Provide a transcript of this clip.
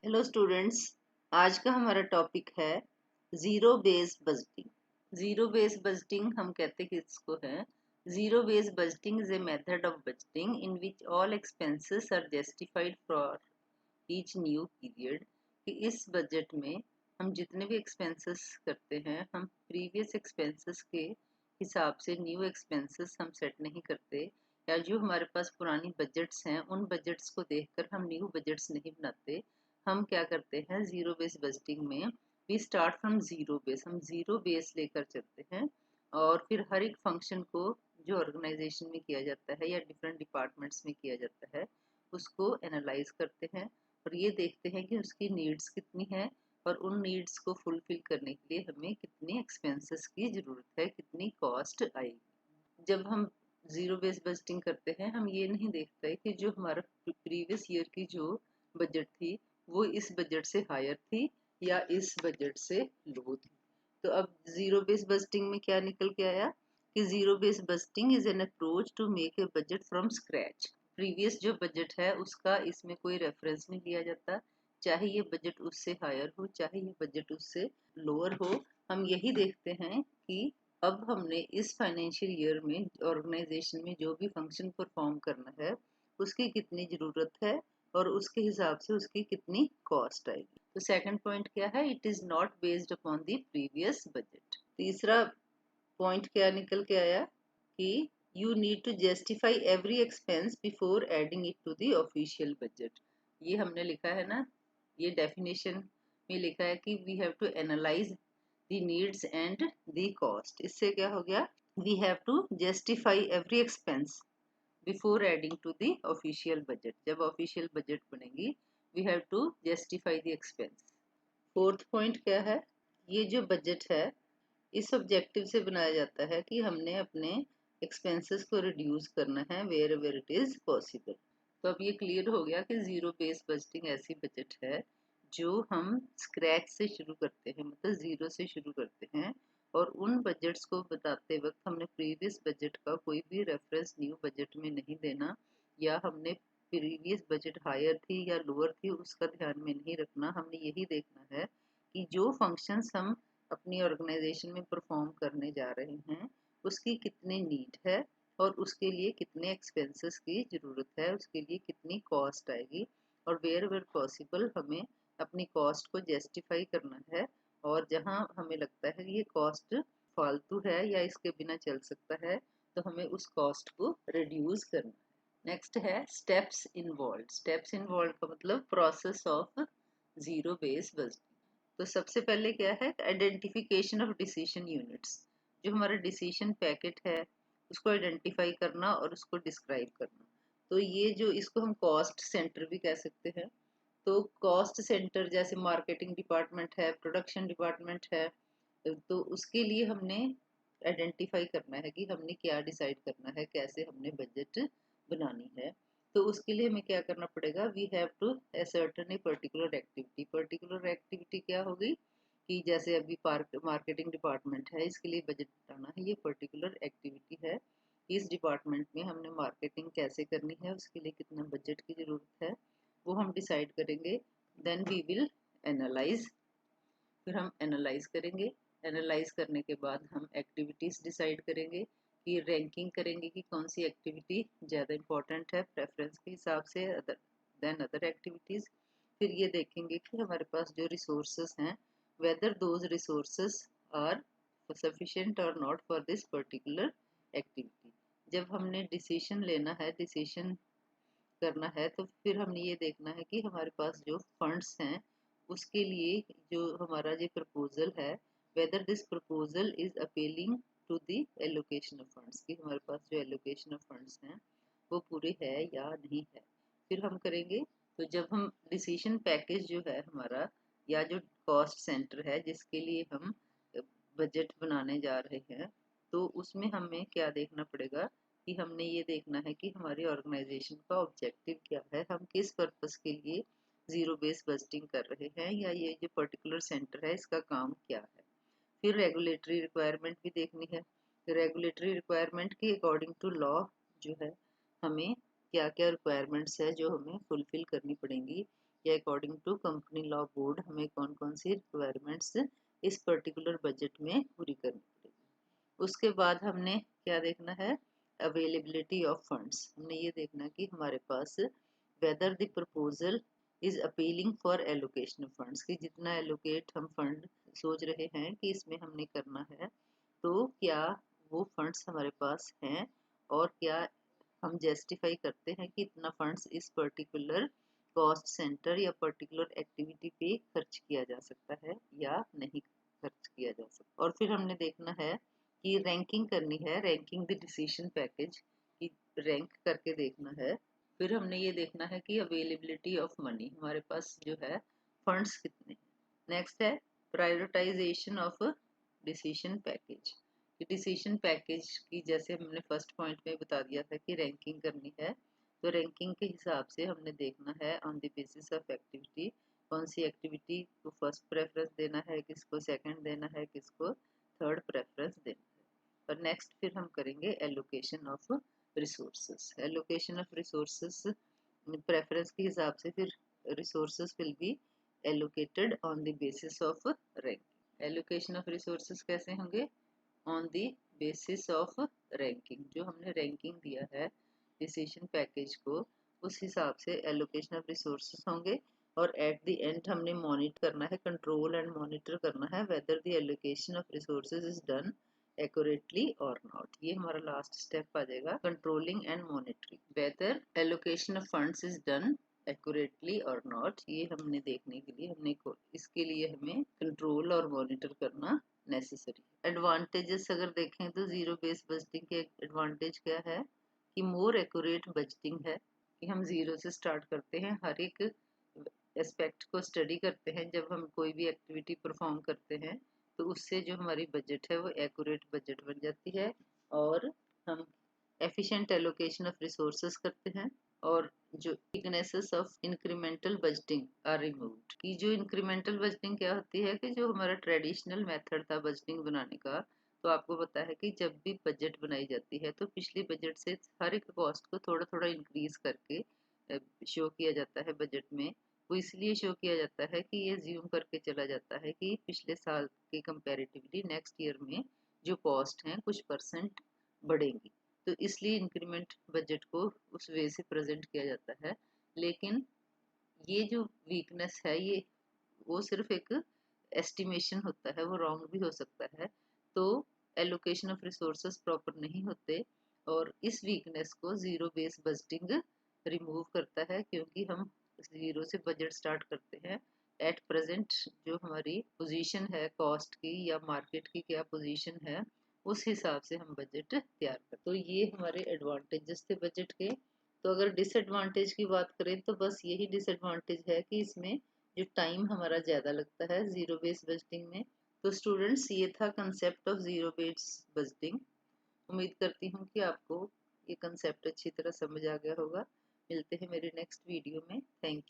Hello students. आज का हमारा टॉपिक है zero base budgeting. Zero base budgeting हम कहते हैं किसको है। Zero base budgeting is a method of budgeting in which all expenses are justified for each new period. कि इस बजट में हम जितने भी एक्सपेंसेस करते हैं हम प्रीवियस एक्सपेंसेस के हिसाब से न्यू एक्सपेंसेस हम सेट नहीं करते, या जो हमारे पास पुरानी बजट्स हैं उन बजट्स को देखकर हम न्यू बजट्स नहीं बनाते। हम क्या करते हैं जीरो बेस बजटिंग में, we start from zero base, हम जीरो बेस लेकर चलते हैं और फिर हर एक फंक्शन को जो ऑर्गेनाइजेशन में किया जाता है या डिफरेंट डिपार्टमेंट्स में किया जाता है उसको एनालाइज करते हैं और ये देखते हैं कि उसकी नीड्स कितनी है और उन नीड्स को फुलफिल करने के लिए हमें कितनी एक्सपेंसेस की ज़रूरत है, कितनी कॉस्ट आएगी। जब हम ज़ीरो बेस बजटिंग करते हैं हम ये नहीं देखते कि जो हमारा प्रीवियस ईयर की जो बजट थी वो इस बजट से हायर थी या इस बजट से लो थी। तो अब जीरो बेस बजटिंग में क्या निकल के आया कि zero base budgeting is an approach to make a budget from scratch. Previous जो बजट है उसका इसमें कोई रेफरेंस नहीं लिया जाता, चाहे ये बजट उससे हायर हो चाहे ये बजट उससे लोअर हो। हम यही देखते हैं कि अब हमने इस फाइनेंशियल ईयर में ऑर्गेनाइजेशन में जो भी फंक्शन परफॉर्म करना है उसकी कितनी ज़रूरत है और उसके हिसाब से उसकी कितनी कॉस्ट आएगी। तो सेकंड पॉइंट क्या है, it is not based upon the previous budget. तीसरा पॉइंट क्या निकल के आया कि you need to justify every expense before adding it to the official budget. ये हमने लिखा है ना, ये डेफिनेशन में लिखा है कि we have to analyse the needs and the cost. इससे क्या हो गया, we have to justify every expense before adding to the official budget. जब ऑफिशियल बजट बनेगी we have to justify the expense. Fourth point क्या है, ये जो बजट है इस ऑब्जेक्टिव से बनाया जाता है कि हमने अपने एक्सपेंसेस को रिड्यूस करना है wherever it is possible. तो अब ये क्लियर हो गया कि जीरो बेस बजटिंग ऐसी बजट है जो हम स्क्रैच से शुरू करते हैं, मतलब जीरो से शुरू करते हैं और उन बजट्स को बताते वक्त हमने प्रीवियस बजट का कोई भी रेफरेंस न्यू बजट में नहीं देना, या हमने प्रीवियस बजट हायर थी या लोअर थी उसका ध्यान में नहीं रखना। हमने यही देखना है कि जो फंक्शंस हम अपनी ऑर्गेनाइजेशन में परफॉर्म करने जा रहे हैं उसकी कितनी नीड है और उसके लिए कितने एक्सपेंसेस की ज़रूरत है, उसके लिए कितनी कॉस्ट आएगी और वेयर वेयर पॉसिबल हमें अपनी कॉस्ट को जस्टिफाई करना है। और जहां हमें लगता है ये कॉस्ट फालतू है या इसके बिना चल सकता है तो हमें उस कॉस्ट को रिड्यूस करना है। नेक्स्ट है स्टेप्स इन्वॉल्व। स्टेप्स इन्वॉल्व का मतलब process of zero base budget. तो सबसे पहले क्या है, आइडेंटिफिकेशन ऑफ डिसीजन यूनिट्स। जो हमारा डिसीजन पैकेट है उसको आइडेंटिफाई करना और उसको डिस्क्राइब करना। तो ये जो इसको हम कॉस्ट सेंटर भी कह सकते हैं। तो कॉस्ट सेंटर जैसे मार्केटिंग डिपार्टमेंट है, प्रोडक्शन डिपार्टमेंट है, तो उसके लिए हमने आइडेंटिफाई करना है कि हमने क्या डिसाइड करना है, कैसे हमने बजट बनानी है। तो उसके लिए हमें क्या करना पड़ेगा, we have to ascertain a particular activity. Particular activity क्या होगी कि जैसे अभी मार्केटिंग डिपार्टमेंट है इसके लिए बजट बनाना है, ये पर्टिकुलर एक्टिविटी है। इस डिपार्टमेंट में हमने मार्केटिंग कैसे करनी है उसके लिए कितना बजट की ज़रूरत है वो हम डिसाइड करेंगे। देन वी विल एनालाइज, फिर हम एनालाइज करेंगे। एनालाइज करने के बाद हम एक्टिविटीज़ डिसाइड करेंगे कि रैंकिंग करेंगे कि कौन सी एक्टिविटी ज़्यादा इम्पोर्टेंट है प्रेफरेंस के हिसाब से देन अदर एक्टिविटीज़। फिर ये देखेंगे कि हमारे पास जो रिसोर्सेज हैं whether those resources are sufficient और not for this particular activity. जब हमने डिसीजन लेना है, डिसीजन करना है, तो फिर हमने ये देखना है कि हमारे पास जो फंड्स हैं उसके लिए जो हमारा ये प्रपोजल है whether this proposal is appealing to the allocation of funds, कि हमारे पास जो एलोकेशन ऑफ फंड्स हैं वो पूरे है या नहीं है। फिर हम करेंगे। तो जब हम डिसीजन पैकेज जो है हमारा या जो कॉस्ट सेंटर है जिसके लिए हम बजट बनाने जा रहे हैं तो उसमें हमें क्या देखना पड़ेगा कि हमने ये देखना है कि हमारी ऑर्गेनाइजेशन का ऑब्जेक्टिव क्या है, हम किस पर्पस के लिए जीरो बेस बजटिंग कर रहे हैं या ये जो पर्टिकुलर सेंटर है इसका काम क्या है। फिर रेगुलेटरी रिक्वायरमेंट भी देखनी है। रेगुलेटरी रिक्वायरमेंट के अकॉर्डिंग टू लॉ जो है हमें क्या क्या रिक्वायरमेंट्स है जो हमें फुलफिल करनी पड़ेंगी या according to company law board हमें कौन कौन सी रिक्वायरमेंट्स इस पर्टिकुलर बजट में पूरी करनी पड़ेगी। उसके बाद हमने क्या देखना है, अवेलेबिलिटी ऑफ फंड्स। हमने ये देखना कि हमारे पास whether the proposal is appealing for allocation of funds, कि जितना एलोकेट हम फंड सोच रहे हैं कि इसमें हमने करना है, तो क्या वो फंड्स हमारे पास हैं और क्या हम जस्टिफाई करते हैं कि इतना फंड्स इस पर्टिकुलर कॉस्ट सेंटर या पर्टिकुलर एक्टिविटी पे खर्च किया जा सकता है या नहीं खर्च किया जा सकता। और फिर हमने देखना है कि रैंकिंग करनी है, रैंकिंग द डिसीजन पैकेज की रैंक करके देखना है। फिर हमने ये देखना है कि अवेलेबिलिटी ऑफ मनी, हमारे पास जो है फंड्स कितने हैं। नेक्स्ट है prioritisation of decision package. Decision package की जैसे हमने फर्स्ट पॉइंट में बता दिया था कि रैंकिंग करनी है, तो रैंकिंग के हिसाब से हमने देखना है on the basis of activity, कौन सी एक्टिविटी को फर्स्ट प्रेफरेंस देना है, किसको सेकंड देना है, किसको थर्ड प्रेफरेंस देना है। और नेक्स्ट फिर हम करेंगे allocation of resources. Allocation of resources preference के हिसाब से फिर resources will be allocated on the basis of rank. Allocation of resources कैसे होंगे, on the basis of ranking. जो हमने रैंकिंग दिया है डिसीजन पैकेज को, उस हिसाब से एलोकेशन ऑफ रिसोर्सेस होंगे। और एट द एंड हमने मॉनिटर करना है, कंट्रोल एंड मॉनिटर करना है whether the allocation of resources is done accurately और नॉट। ये हमारा लास्ट स्टेप आ जाएगा, controlling and monitoring whether allocation of funds is done accurately और नॉट। ये हमने देखने के लिए इसके लिए हमें कंट्रोल और मॉनिटर करना नेसेसरी। एडवांटेजेस अगर देखें तो जीरो बेस बजटिंग के एडवांटेज क्या है कि मोर एक्यूरेट बजटिंग है, कि हम जीरो से स्टार्ट करते हैं, हर एक एस्पेक्ट को स्टडी करते हैं। जब हम कोई भी एक्टिविटी परफॉर्म करते हैं तो उससे जो हमारी बजट है वो एक्यूरेट बजट बन जाती है, और हम एफिशिएंट एलोकेशन ऑफ रिसोर्सेज करते हैं। और जो weaknesses of incremental budgeting are removed, कि जो इंक्रीमेंटल बजटिंग क्या होती है कि जो हमारा ट्रेडिशनल मेथड था बजटिंग बनाने का, तो आपको पता है कि जब भी बजट बनाई जाती है तो पिछली बजट से हर एक कॉस्ट को थोड़ा थोड़ा इंक्रीज करके शो किया जाता है बजट में। वो इसलिए शो किया जाता है कि ये ज्यूम करके चला जाता है कि पिछले साल के कंपैरेटिवली नेक्स्ट ईयर में जो कॉस्ट हैं कुछ परसेंट बढ़ेंगी, तो इसलिए इंक्रीमेंट बजट को उस वे से प्रेजेंट किया जाता है। लेकिन ये जो वीकनेस है ये वो सिर्फ एक एस्टिमेशन होता है, वो रॉन्ग भी हो सकता है। तो एलोकेशन ऑफ रिसोर्सेज प्रॉपर नहीं होते, और इस वीकनेस को जीरो बेस बजटिंग रिमूव करता है, क्योंकि हम जीरो से बजट स्टार्ट करते हैं। एट प्रेजेंट जो हमारी पोजीशन है कॉस्ट की या मार्केट की क्या पोजीशन है, उस हिसाब से हम बजट तैयार करते हैं। तो ये हमारे एडवांटेजेस थे बजट के। तो अगर डिसएडवांटेज की बात करें तो बस यही डिसएडवांटेज है कि इसमें जो टाइम हमारा ज़्यादा लगता है जीरो बेस बजटिंग में। तो स्टूडेंट्स ये था concept of zero base budgeting. उम्मीद करती हूँ कि आपको ये कंसेप्ट अच्छी तरह समझ आ गया होगा। मिलते हैं मेरे नेक्स्ट वीडियो में। Thank you.